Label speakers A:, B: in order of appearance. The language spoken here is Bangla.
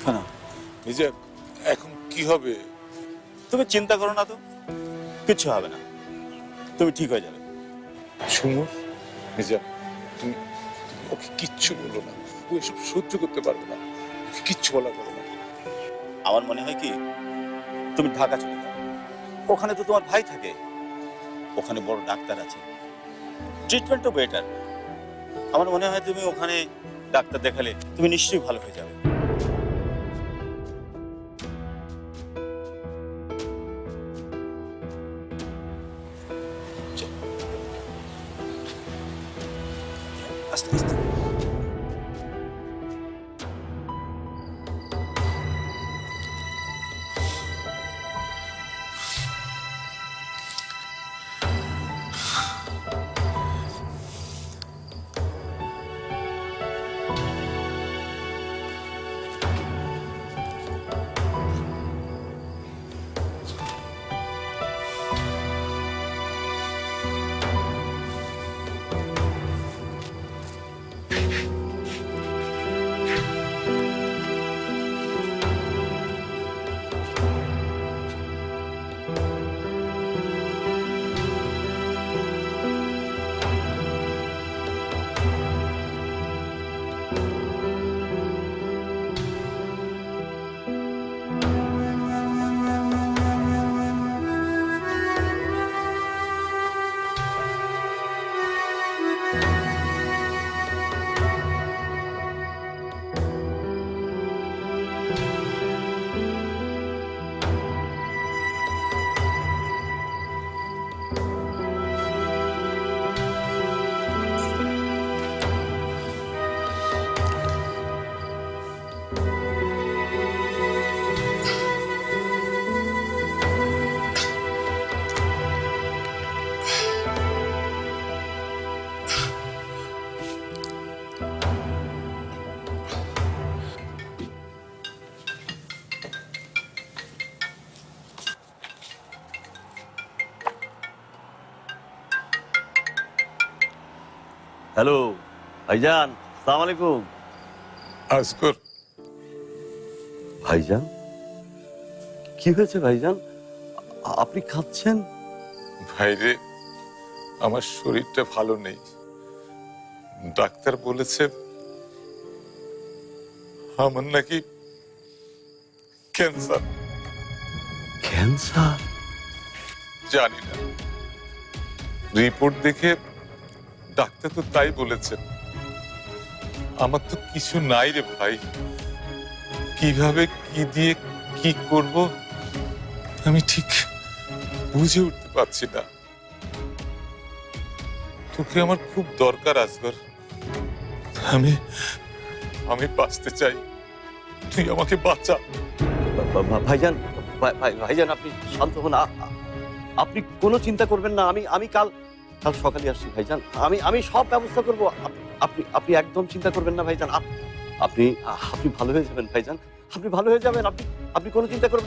A: শোনো,
B: মিজান, এখন কি হবে?
A: তুমি চিন্তা করো না তো, কিচ্ছু হবে না, তুমি ঠিক হয়ে যাবে।
B: শুনো মিজান, তুমি ওকে কিচ্ছু বলো না, ও এসব সহ্য করতে পারবে না, ওকে কিচ্ছু বলা যাবে না।
A: আমার মনে হয় কি, তুমি ঢাকা চলে যাও, ওখানে তো তোমার ভাই থাকে, ওখানে বড় ডাক্তার আছে, ট্রিটমেন্টও বেটার। আমার মনে হয় তুমি ওখানে ডাক্তার দেখালে তুমি নিশ্চয়ই ভালো হয়ে যাবে। চল। আস্তে আস্তে।
C: হ্যালো ভাইজান, আসসালামু আলাইকুম।
B: আজকর
C: ভাইজান, কি হয়েছে ভাইজান? আপনি খাচ্ছেন?
B: ভাইরে, আমার শরীরটা ভালো নেই, ডাক্তার বলেছে আমার নাকি ক্যান্সার।
C: ক্যান্সার?
B: জানি না, রিপোর্ট দেখে ডাক্তার তো তাই বলেছেন। আমার তো কিছু নাই রে ভাই, কিভাবে কি দিয়ে কি করব আমি ঠিক বুঝে উঠতে পারছি না। তোকে আমার খুব দরকার আসবার, আমি আমি বাঁচতে চাই, তুই আমাকে বাঁচা।
C: ভাইজান, ভাইজান আপনি শান্ত হন, আপনি কোনো চিন্তা করবেন না। আমি কাল সকালে আসছি ভাইজান, আমি সব ব্যবস্থা করব। আপনি আপনি একদম চিন্তা করবেন না ভাইজান, আপনি আপনি ভালো হয়ে যাবেন ভাইজান, আপনি ভালো হয়ে যাবেন, আপনি কোনো চিন্তা করবেন।